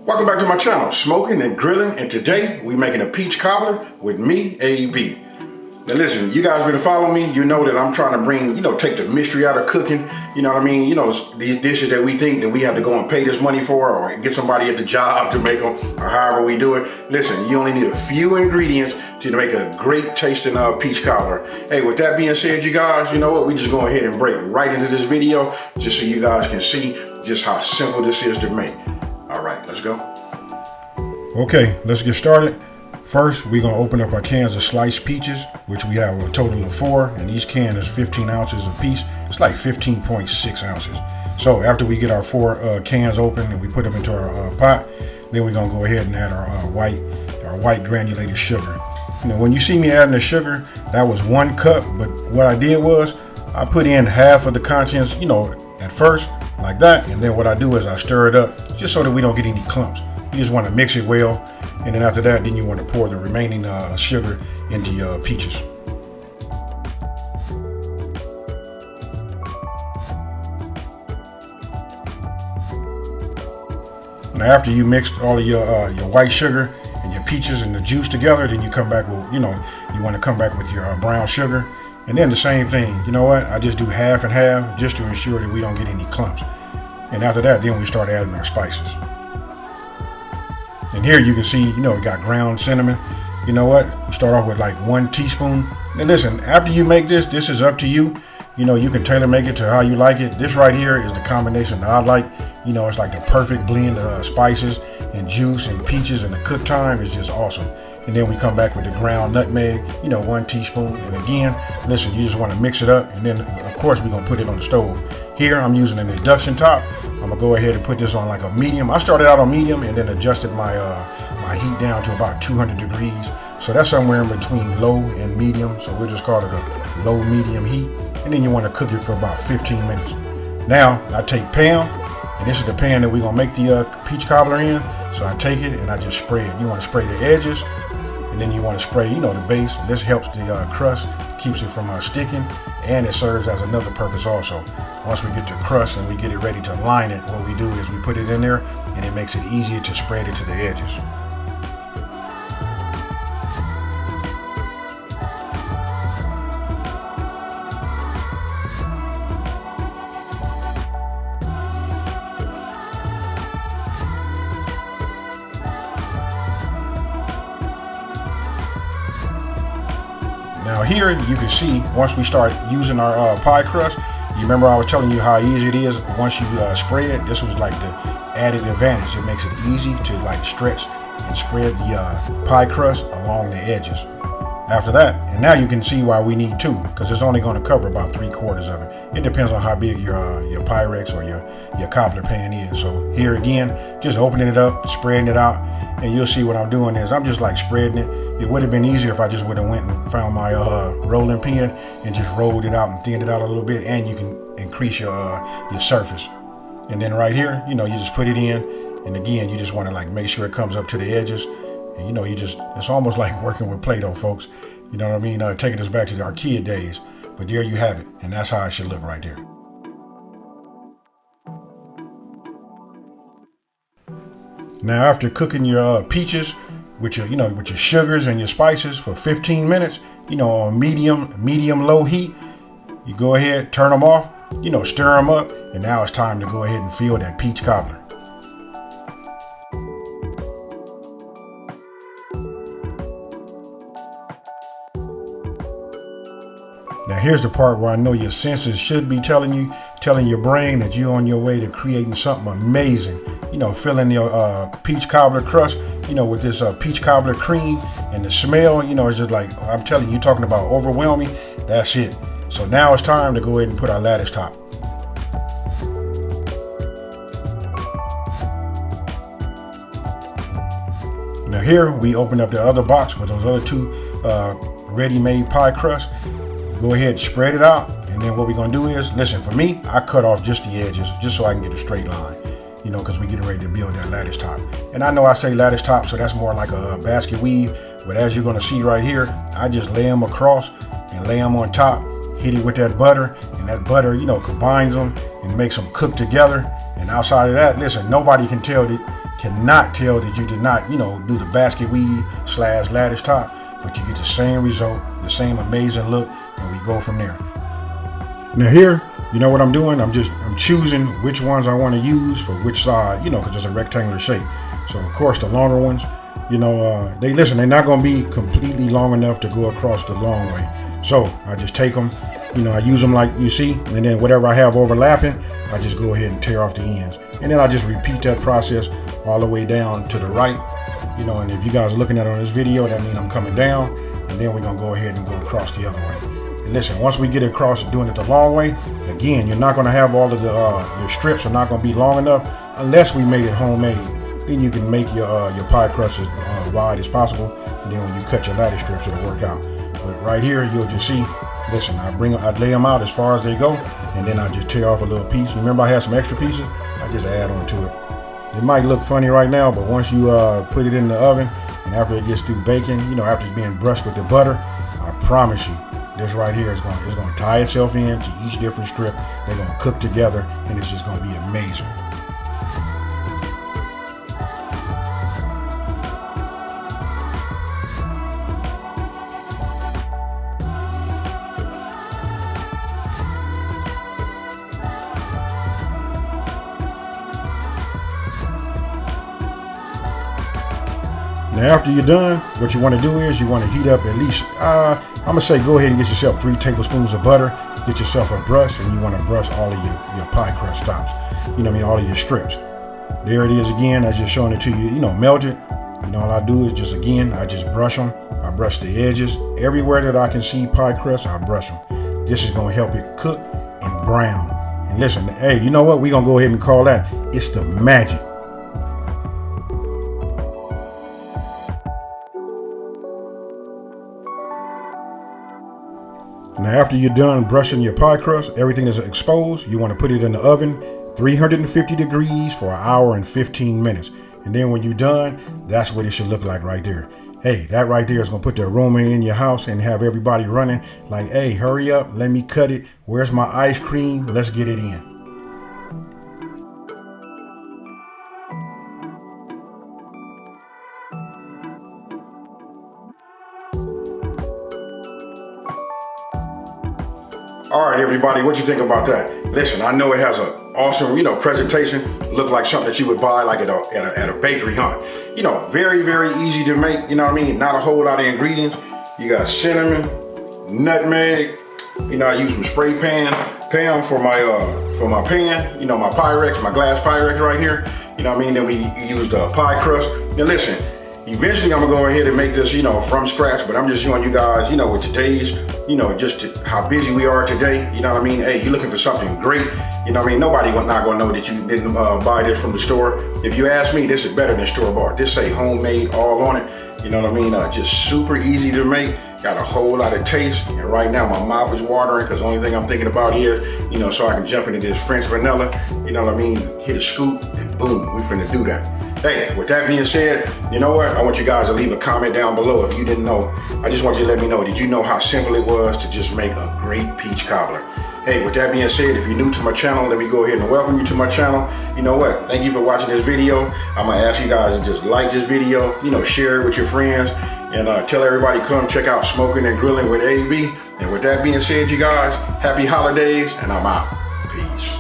Welcome back to my channel, Smoking and Grilling, and today we're making a peach cobbler with me, AB. Now listen, you guys been following me, you know that I'm trying to bring, take the mystery out of cooking, you know what I mean? These dishes that we think that we have to go and pay this money for or get somebody at the job to make them or however we do it. Listen, you only need a few ingredients to make a great tasting peach cobbler. Hey, with that being said, you guys, you know what? We just go ahead and break right into this video just so you guys can see just how simple this is to make. All right, let's go. Okay, let's get started. First, we're gonna open up our cans of sliced peaches, which we have a total of 4, and each can is 15 ounces a piece. It's like 15.6 ounces. So after we get our 4 cans open and we put them into our pot, then we're gonna go ahead and add our white granulated sugar. When you see me adding the sugar, that was 1 cup, but what I did was I put in half of the contents, at first, like that, and then what I do is I stir it up just so that we don't get any clumps. You just want to mix it well, and then after that, then you want to pour the remaining sugar into your peaches. Now, after you mix all of your white sugar and your peaches and the juice together, then you come back with, you want to come back with your brown sugar, and then the same thing. You know what? I just do half and half just to ensure that we don't get any clumps. And after that, then we start adding our spices. And here you can see, we got ground cinnamon. You know what? You start off with like 1 teaspoon. And listen, after you make this is up to you. You can tailor make it to how you like it. This right here is the combination that I like. It's like the perfect blend of spices and juice and peaches, and the cook time is just awesome. And then we come back with the ground nutmeg, 1 teaspoon. And again, listen, you just want to mix it up. And then of course we're gonna put it on the stove. Here I'm using an induction top. I'm gonna go ahead and put this on like a medium. I started out on medium and then adjusted my heat down to about 200 degrees. So that's somewhere in between low and medium. So we'll just call it a low medium heat. And then you want to cook it for about 15 minutes. Now I take Pam, and this is the pan that we're gonna make the peach cobbler in. So I take it and I just spray it. You want to spray the edges, and then you want to spray, the base. This helps the crust, keeps it from sticking, and it serves as another purpose also. Once we get the crust and we get it ready to line it, what we do is we put it in there, and it makes it easier to spread it to the edges. Now here you can see, once we start using our pie crust, you remember I was telling you how easy it is once you spray it. This was like the added advantage. It makes it easy to like stretch and spread the pie crust along the edges. After that, and now you can see why we need 2, because it's only going to cover about 3/4 of it. It depends on how big your Pyrex or your cobbler pan is. So here again, just opening it up, spreading it out, and you'll see what I'm doing is I'm just like spreading it. It would have been easier if I just would have went and found my rolling pin and just rolled it out and thinned it out a little bit, and you can increase your surface. And then right here, you just put it in, and again, you just want to like make sure it comes up to the edges. And it's almost like working with Play-Doh, folks. You know what I mean? Taking us back to our kid days. But there you have it, and that's how it should look right there. Now, after cooking your peaches with your sugars and your spices for 15 minutes, on medium low heat, you go ahead, turn them off, stir them up, and now it's time to go ahead and fill that peach cobbler. Now here's the part where I know your senses should be telling your brain that you're on your way to creating something amazing. Filling your peach cobbler crust, with this peach cobbler cream, and the smell, it's just like, I'm telling you, talking about overwhelming, that's it. So now it's time to go ahead and put our lattice top. Now here we open up the other box with those other 2 ready-made pie crusts. Go ahead and spread it out, and then what we're gonna do is, listen, for me, I cut off just the edges, just so I can get a straight line, because we're getting ready to build that lattice top. And I know I say lattice top, so that's more like a basket weave, but as you're gonna see right here, I just lay them across and lay them on top, hit it with that butter, and that butter, combines them and makes them cook together. And outside of that, listen, nobody can cannot tell that you did not, do the basket weave / lattice top, but you get the same result, the same amazing look, and we go from there. Now here, you know what I'm doing? I'm choosing which ones I want to use for which side, because it's a rectangular shape. So of course the longer ones, they're not going to be completely long enough to go across the long way. So I just take them, I use them like you see, and then whatever I have overlapping, I just go ahead and tear off the ends. And then I just repeat that process all the way down to the right, and if you guys are looking at it on this video, that means I'm coming down, and then we're going to go ahead and go across the other way. And listen, once we get across doing it the long way, again, you're not going to have all of your strips are not going to be long enough unless we made it homemade. Then you can make your pie crust as wide as possible, and then when you cut your lattice strips, it'll work out. But right here, you'll just see, listen, I lay them out as far as they go, and then I just tear off a little piece. Remember I had some extra pieces? I just add on to it. It might look funny right now, but once you put it in the oven, and after it gets through baking, after it's being brushed with the butter, I promise you, this right here is going to tie itself in to each different strip. They're going to cook together, and it's just going to be amazing. Now after you're done, what you want to do is you want to heat up at least, I'm going to say go ahead and get yourself 3 tablespoons of butter, get yourself a brush, and you want to brush all of your pie crust tops, all of your strips. There it is again, I just showing it to you, melt it. All I do is I just brush them. I brush the edges. Everywhere that I can see pie crust, I brush them. This is going to help it cook and brown. And listen, hey, you know what? We're going to go ahead and call that, it's the magic. Now after you're done brushing your pie crust, everything is exposed, you want to put it in the oven, 350 degrees for 1 hour and 15 minutes. And then when you're done, that's what it should look like right there. Hey, that right there is going to put the aroma in your house and have everybody running like, hey, hurry up, let me cut it. Where's my ice cream? Let's get it in. All right, everybody, what you think about that? Listen, I know it has an awesome, presentation. Look like something that you would buy like at a bakery, huh? Very, very easy to make, Not a whole lot of ingredients. You got cinnamon, nutmeg, I use some spray pan for my pan, my Pyrex, my glass Pyrex right here. Then we use the pie crust. Now listen, eventually I'm gonna go ahead and make this, from scratch, but I'm just showing you guys, with today's, how busy we are today, Hey, you're looking for something great, Nobody not gonna know that you didn't buy this from the store. If you ask me, this is better than store-bought. This say homemade all on it, Just super easy to make, got a whole lot of taste, and right now my mouth is watering because the only thing I'm thinking about is, so I can jump into this French vanilla, hit a scoop, and boom, we finna do that. Hey, with that being said, you know what? I want you guys to leave a comment down below if you didn't know. I just want you to let me know, did you know how simple it was to just make a great peach cobbler? Hey, with that being said, if you're new to my channel, let me go ahead and welcome you to my channel. You know what? Thank you for watching this video. I'm gonna ask you guys to just like this video, share it with your friends, and tell everybody come check out Smoking and Grilling with AB. And with that being said, you guys, happy holidays, and I'm out. Peace.